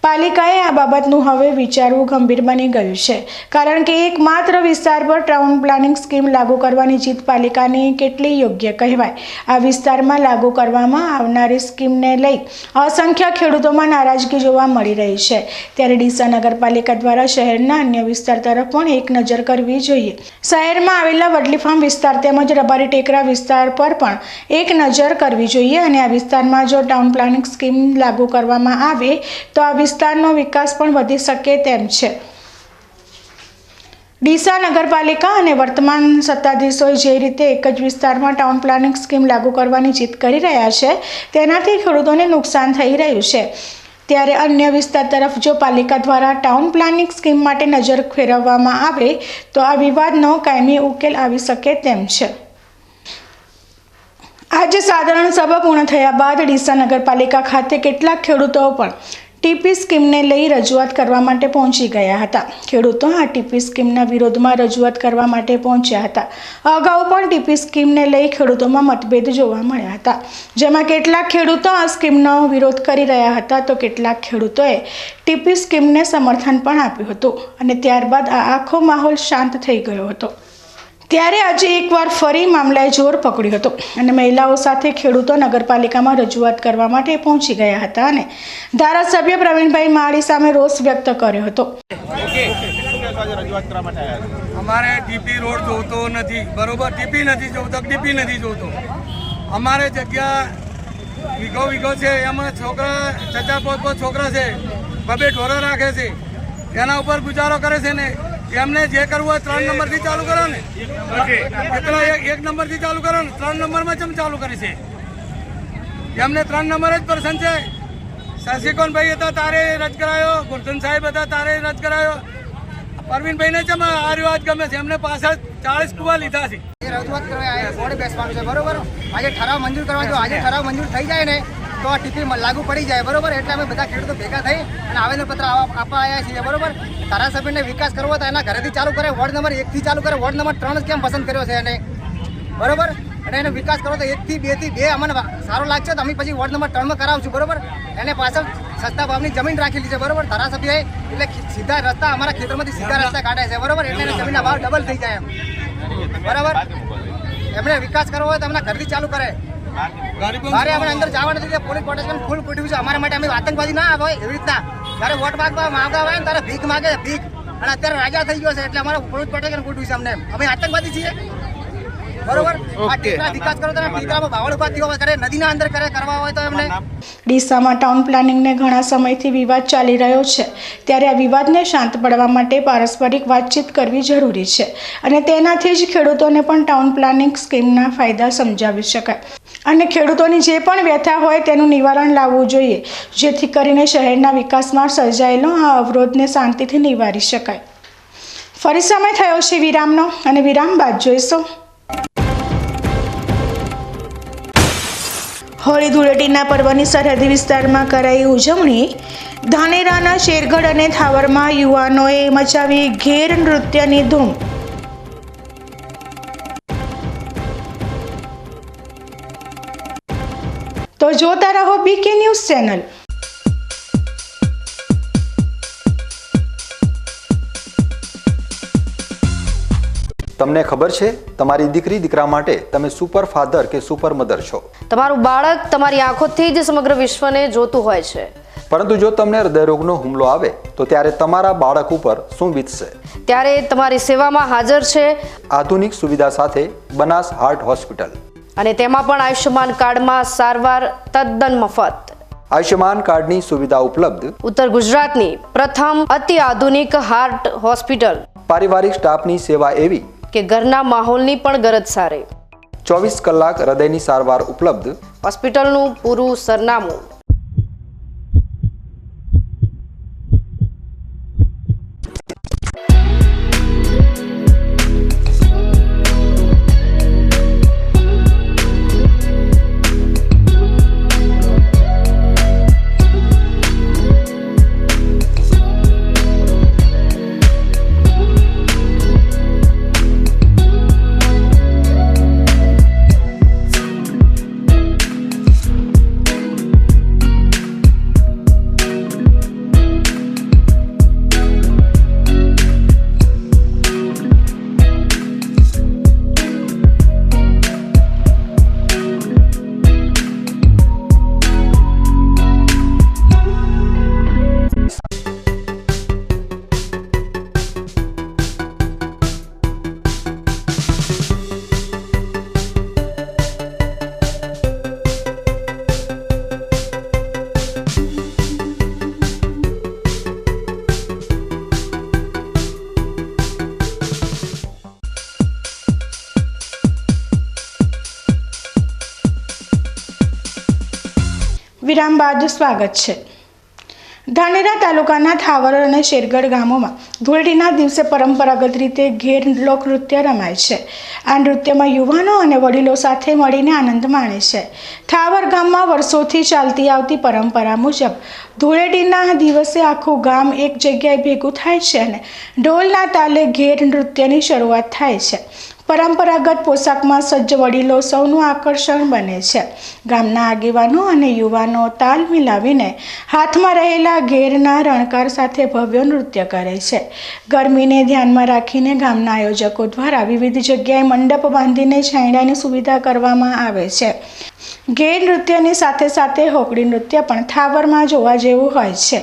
પાલિકાએ આ બાબતનું હવે વિચારવું ગંભીર બની ગયું છે, કારણ કે એકમાત્ર વિસ્તાર પર ટાઉન પ્લાનિંગ સ્કીમ લાગુ કરવાની જીત પાલિકાની કેટલી યોગ્ય કહેવાય. આ વિસ્તારમાં લાગુ કરવામાં આવનારી સ્કીમને લઈ અસંખ્ય ખેડૂતોમાં નારાજગી જોવા મળી રહી છે, ત્યારે ડીસા નગરપાલિકા દ્વારા શહેરના અન્ય વિસ્તાર તરફ પણ એક નજર કરવી જોઈએ. શહેરમાં આવેલા વડલી ફાર્મ વિસ્તાર તેમજ રબારી ટેકરા વિસ્તાર પર પણ એક નજર કરવી જોઈએ અને આ વિસ્તારમાં જો ટાઉન પ્લાનિંગ સ્કીમ લાગુ કરવામાં આવે તો આ વિસ્તારનો વિકાસ પણ વધી શકે તેમ છે. ડીસા નગરપાલિકા અને વર્તમાન સત્તાધીશોએ જે રીતે એક જ વિસ્તારમાં ટાઉન પ્લાનિંગ સ્કીમ લાગુ કરવાની જીદ કરી રહ્યા છે, તેનાથી ખેડૂતોને નુકસાન થઈ રહ્યું છે, ત્યારે અન્ય વિસ્તાર તરફ જો પાલિકા દ્વારા ટાઉન પ્લાનિંગ સ્કીમ માટે નજર ફેરવવામાં આવે તો આ વિવાદનો કાયમી ઉકેલ આવી શકે તેમ છે. આજે સાધારણ સભા પૂર્ણ થયા બાદ ડીસા નગરપાલિકા ખાતે કેટલાક ખેડૂતો પણ ટીપી સ્કીમને લઈ રજૂઆત કરવા માટે પહોંચી ગયા હતા. ખેડૂતો આ ટીપી સ્કીમના વિરોધમાં રજૂઆત કરવા માટે પહોંચ્યા હતા. અગાઉ પણ ટીપી સ્કીમને લઈ ખેડૂતોમાં મતભેદ જોવા મળ્યા હતા, જેમાં કેટલાક ખેડૂતો આ સ્કીમનો વિરોધ કરી રહ્યા હતા, તો કેટલાક ખેડૂતોએ ટીપી સ્કીમને સમર્થન પણ આપ્યું હતું અને ત્યારબાદ આ આખો માહોલ શાંત થઈ ગયો હતો. ત્યારે આજે એકવાર ફરી મામલાએ જોર પકડ્યો હતો અને મહિલાઓ સાથે ખેડૂતો નગરપાલિકામાં રજૂઆત કરવા માટે પહોંચી ગયા હતા અને ધારાસભ્ય પ્રવીણભાઈ માળી સામે રોષ વ્યક્ત કર્યો હતો.
રજૂઆત કરવા માટે આવ્યા
અમારે ટીપી રોડ જોતો નથી, બરોબર? ટીપી નથી જોતો, ટીપી નથી જોતો. અમારે જગ્યા વીઘો છે, એમાં છોકરા 4-5 છોકરા છે, 2 ઢોરો રાખે છે, એના ઉપર ગુજારો કરે છે ને. એમને જે કરવું હોય 3 નંબરથી ચાલુ કરો ને, એટલા 1 નંબરથી ચાલુ કરો ને, 3 નંબરમાં કેમ ચાલુ કરી છે? એમને 3 નંબર જ પસંદ છે. શશિકોનભાઈ હતા તારે રદ કરાયો, ગુરધન સાહેબ હતા તારે રદ કરાયો, પરવીનભાઈને કેમ આ રિવાજ ગમે છે? એમને પાછળ 40 કુવા લીધા છે.
રજૂઆત કરવા બોર્ડે બેસવાનું છે, બરોબર? આજે ઠરાવ મંજૂર કરવા જો આજે ઠરાવ મંજૂર થઈ જાય ને તો આ ટીપી લાગુ પડી જાય, બરોબર? એટલે અમે બધા ખેડૂતો ભેગા થઈ અને આવેદનપત્ર આપવા આવ્યા છીએ, બરોબર? ધારાસભ્યને વિકાસ કરવો તો એના ઘરેથી ચાલુ કરે, વોર્ડ નંબર 1 થી ચાલુ કરે, વોર્ડ નંબર 3 કેમ પસંદ કર્યો છે એને, બરોબર? અને એને વિકાસ કરવો તો 1 થી 2 થી 2 અમને સારો લાગશે તો અમે પછી વોર્ડ નંબર 3 માં કરાવશું, બરોબર? એને પાછળ સસ્તા ભાવની જમીન રાખેલી છે, બરોબર? ધારાસભ્યએ એટલે સીધા રસ્તા અમારા ખેતરમાંથી સીધા રસ્તા કાઢે છે, બરોબર? એટલે એને જમીનના ભાવ ડબલ થઈ જાય એમ, બરાબર? એમણે વિકાસ કરવો હોય તો એમના ઘરથી ચાલુ કરે. મારે આપણે અંદર જવા નથી, પોલીસ પ્રોટેક્શન ફૂલ પૂટ્યું છે અમારા માટે. અમે આતંકવાદી ના હોય એવી રીતના જ્યારે વોટ માંગવા હોય ને ત્યારે ભીખ માગે ભીખ, અને અત્યારે રાજા થઈ ગયો છે એટલે અમારે પોલીસ પ્રોટેક્શન પૂટ્યું છે અમને. અમે આતંકવાદી છીએ, બરોબર? આ ટીકરા વિકાસ કરો તો ટીકરામાં ભાવળ ઉભા થયો કરે, નદીના અંદર કરવા હોય તો એમને.
ડીસામાં ટાઉન પ્લાનિંગને ઘણા સમયથી વિવાદ ચાલી રહ્યો છે, ત્યારે આ વિવાદને શાંત પાડવા માટે પારસ્પરિક વાતચીત કરવી જરૂરી છે અને તેનાથી જ ખેડૂતોને પણ ટાઉન પ્લાનિંગ સ્કીમના ફાયદા સમજાવી શકાય અને ખેડૂતોની જે પણ વ્યથા હોય તેનું નિવારણ લાવવું જોઈએ, જેથી કરીને શહેરના વિકાસમાં સર્જાયેલો આ અવરોધને શાંતિથી નિવારી શકાય. ફરી સમય થયો છે વિરામનો અને વિરામ બાદ જોઈશું. હોળી ધૂળેટીના પર્વની સરહદી વિસ્તારમાં કરાઈ ઉજવણી. ધાનેરાના શેરગઢ અને થાવરમાં યુવાનોએ મચાવી ઘેર નૃત્યની ધૂમ. તો જોતા રહો બીકે ન્યૂઝ ચેનલ.
તમને ખબર છે તમારી દીકરી દીકરા માટે તમે સુપર ફાધર કે સુપર મધર છો.
તમારું બાળક તમારી આંખોથી જ સમગ્ર વિશ્વને જોતું હોય છે,
પરંતુ જો તમને હૃદયરોગનો હુમલો આવે તો ત્યારે તમારા બાળક ઉપર શું વીતશે?
ત્યારે તમારી સેવામાં હાજર છે
આધુનિક સુવિધા સાથે બનાસ હાર્ટ હોસ્પિટલ,
અને તેમાં પણ આયુષ્યમાન કાર્ડમાં સારવાર તદ્દન મફત.
આયુષ્યમાન કાર્ડની સુવિધા ઉપલબ્ધ.
ઉત્તર ગુજરાતની પ્રથમ અતિ આધુનિક હાર્ટ હોસ્પિટલ.
પારિવારિક સ્ટાફની સેવા એવી
કે ઘરના માહોલની પણ ગરજ સારે.
24 કલાક હૃદયની સારવાર ઉપલબ્ધ.
હોસ્પિટલનું પૂરું સરનામું.
વિરામ બાદ સ્વાગત છે. ધાનેરા તાલુકાના થાવર અને શેરગઢ ગામોમાં ધૂળેટીના દિવસે પરંપરાગત રીતે ઘેર લોકનૃત્ય રમાય છે. આ નૃત્યમાં યુવાનો અને વડીલો સાથે મળીને આનંદ માણે છે. થાવર ગામમાં વર્ષોથી ચાલતી આવતી પરંપરા મુજબ ધૂળેટીના દિવસે આખું ગામ એક જગ્યાએ ભેગું થાય છે અને ઢોલના તાલે ઘેર નૃત્યની શરૂઆત થાય છે. પરંપરાગત પોશાકમાં સજ્જ વડીલો સૌનું આકર્ષણ બને છે. ગામના આગેવાનો અને યુવાનો તાલ મિલાવીને હાથમાં રહેલા ઘેરના રણકાર સાથે ભવ્ય નૃત્ય કરે છે. ગરમીને ધ્યાનમાં રાખીને ગામના આયોજકો દ્વારા વિવિધ જગ્યાએ મંડપ બાંધીને છાંયડાની સુવિધા કરવામાં આવે છે. ઘેર નૃત્યની સાથે સાથે હોકડી નૃત્ય પણ થાવરમાં જોવા જેવું હોય છે.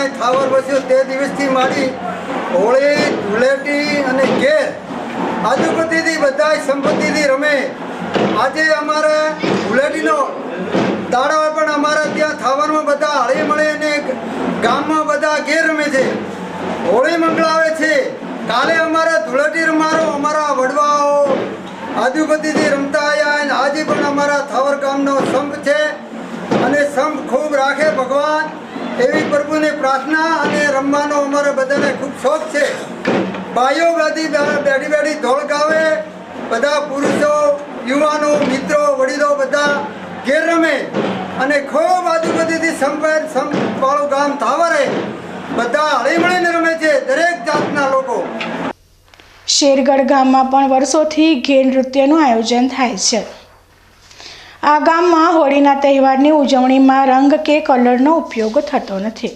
અહીંયા થાવર વસ્યો તે દિવસથી માંડી હોળી ધૂળેટી અને ઘેર આજુબાજુથી બધા સંપત્તિથી રમે. આજે અમારે ધૂળેટીનો દાડો પણ અમારા ત્યાં થાવરમાં બધા હળી મળે અને ગામમાં બધા ઘેર રમે છે, હોળી મંગળાવે છે. કાલે અમારા ધૂળેટી રમારો અમારા વડવાઓ આજુબાજુથી રમતા આવ્યા અને આજે પણ અમારા થાવર ગામનો સંપ છે અને સંપ ખૂબ રાખે ભગવાન એવી પ્રભુને પ્રાર્થના. અને રમવાનો અમારે બધાને ખૂબ શોખ છે. ભાઈઓ બેઠી બેઠી ધોળ ગાવે, બધા પુરુષો યુવાનો મિત્રો વડીલો બધા ઘેર રમે અને ખૂબ આજુબાજુથી સંપવાળું ગામ થાવરે બધા હળીમળીને રમે છે, દરેક જાતના લોકો.
શેરગઢ ગામમાં પણ વર્ષોથી ઘેર નૃત્યનું આયોજન થાય છે. આ ગામમાં હોળીના તહેવારની ઉજવણીમાં રંગ કે કલરનો ઉપયોગ થતો નથી.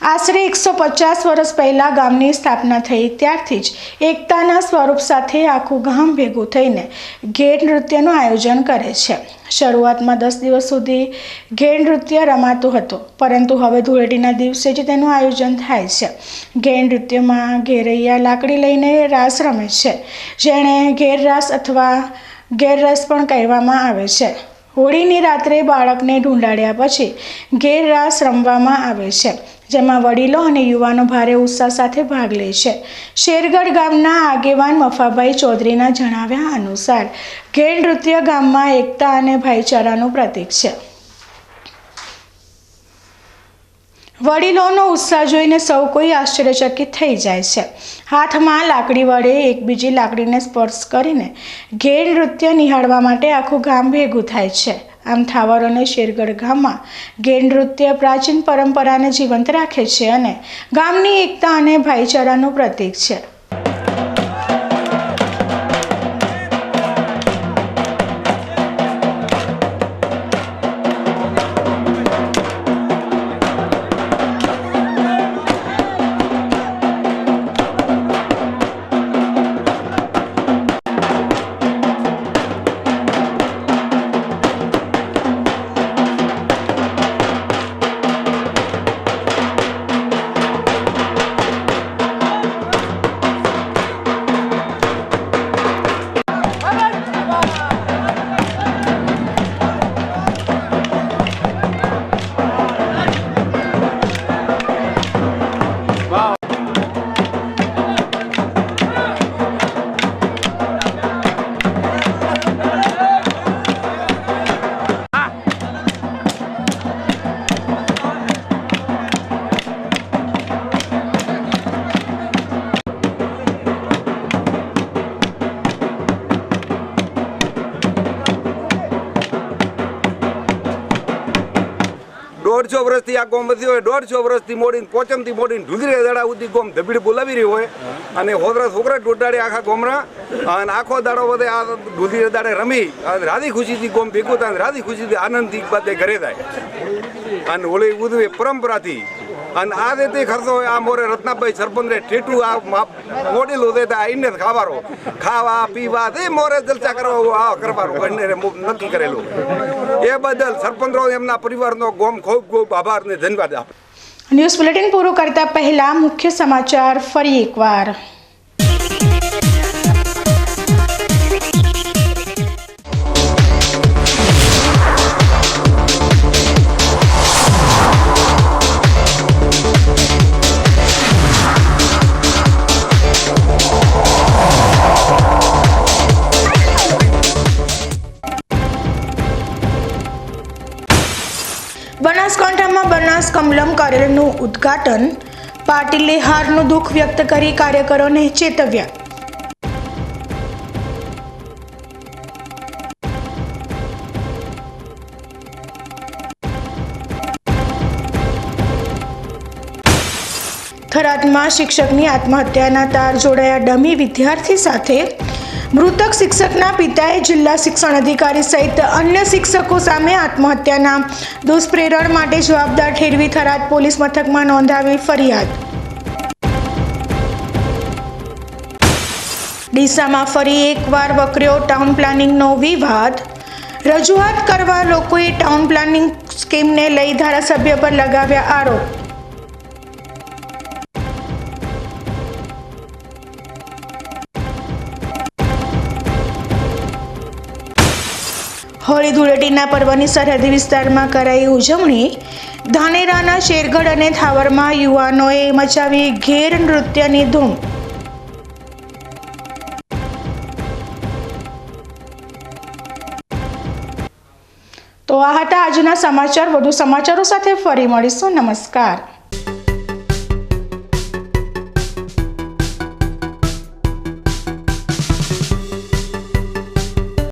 આશરે 150 વર્ષ પહેલાં ગામની સ્થાપના થઈ ત્યારથી જ એકતાના સ્વરૂપ સાથે આખું ગામ ભેગું થઈને ઘેર નૃત્યનું આયોજન કરે છે. શરૂઆતમાં 10 દિવસ સુધી ઘેર નૃત્ય રમાતું હતું, પરંતુ હવે ધૂળેટીના દિવસે જ તેનું આયોજન થાય છે. ઘેર નૃત્યમાં ઘેરૈયા લાકડી લઈને રાસ રમે છે, જેને ઘેર રાસ અથવા ઘેર રસ પણ કહેવામાં આવે છે. હોળીની રાત્રે બાળકને ઢૂંઢાડ્યા પછી ઘેર રાસ રમવામાં આવે છે, જેમાં વડીલો અને યુવાનો ભારે ઉત્સાહ સાથે ભાગ લે છે. શેરગઢ ગામના આગેવાન મફાભાઈ ચૌધરીના જણાવ્યા અનુસાર ઘેર નૃત્ય ગામમાં એકતા અને ભાઈચારાનું પ્રતીક છે. વડીલોનો ઉત્સાહ જોઈને સૌ કોઈ આશ્ચર્યચકિત થઈ જાય છે. હાથમાં લાકડી વડે એકબીજી લાકડીને સ્પર્શ કરીને ઘેર નૃત્ય નિહાળવા માટે આખું ગામ ભેગું થાય છે. આમ થાવર અને શેરગઢ ગામમાં ઘેર નૃત્ય પ્રાચીન પરંપરાને જીવંત રાખે છે અને ગામની એકતા અને ભાઈચારાનું પ્રતીક છે.
દોઢસો વર્ષથી આ ગોમ વધી હોય, 150 વર્ષથી મોડીને પોચમથી મોડીને ઢુંગરી દાડા સુધી ગોમ ધબીડ બોલાવી રહી હોય અને હોદરા છોકરા દોડાડે આખા ગોમરા અને આખો દાડો બધે આ ઢુંગરી દાડે રમી રાધી ખુશીથી ગોમ ભેગું થાય, રાધી ખુશીથી આનંદથી બધે ઘરે થાય અને હોળી ઉજવે પરંપરાથી. અને આ રીતે ખર્ચો હોય આ મોરે રત્નાભાઈ સરપંચે ઠેઠું આ મોડેલું છે આઈને ખાવાનો ખાવા પીવા તે મોરે જલસા કરવા આ કરવાનું નક્કી કરેલું. એ બદલ સરપંચો એમના પરિવારનો ગોમ ખૂબ ખૂબ આભાર ને ધન્યવાદ આપે.
ન્યૂઝ બુલેટિન પૂરું કરતા પહેલા મુખ્ય સમાચાર ફરી એકવાર. બનાસકાંઠામાં બનાસ કમલમ કાર્યાલયનું ઉદ્ઘાટન. પાટીલે હારનું દુઃખ વ્યક્ત કરી કાર્યકરોને ચેતવ્યા. થરાદમાં શિક્ષકની આત્મહત્યાના તાર જોડાયા ડમી વિદ્યાર્થી સાથે. મૃતક શિક્ષકના પિતાએ જિલ્લા શિક્ષણ અધિકારી સહિત અન્ય શિક્ષકો સામે આત્મહત્યાના દુષ્પ્રેરણ માટે જવાબદાર ઠેરવી થરાદ પોલીસ મથકમાં નોંધાવી ફરિયાદ. ડીસામાં ફરી એકવાર વકર્યો ટાઉન પ્લાનિંગનો વિવાદ. રજૂઆત કરવા લોકોએ ટાઉન પ્લાનિંગ સ્કીમને લઈ ધારાસભ્ય પર લગાવ્યા આરોપ. હોળી ધૂળેટીના પર્વની સરહદી વિસ્તારમાં કરાઈ ઉજવણી. ધાનેરાના શેરગઢ અને થાવરમાં યુવાનોએ મચાવી ઘેર નૃત્યની ધૂમ. તો આ હતા આજના સમાચાર. વધુ સમાચારો સાથે ફરી મળીશું. નમસ્કાર.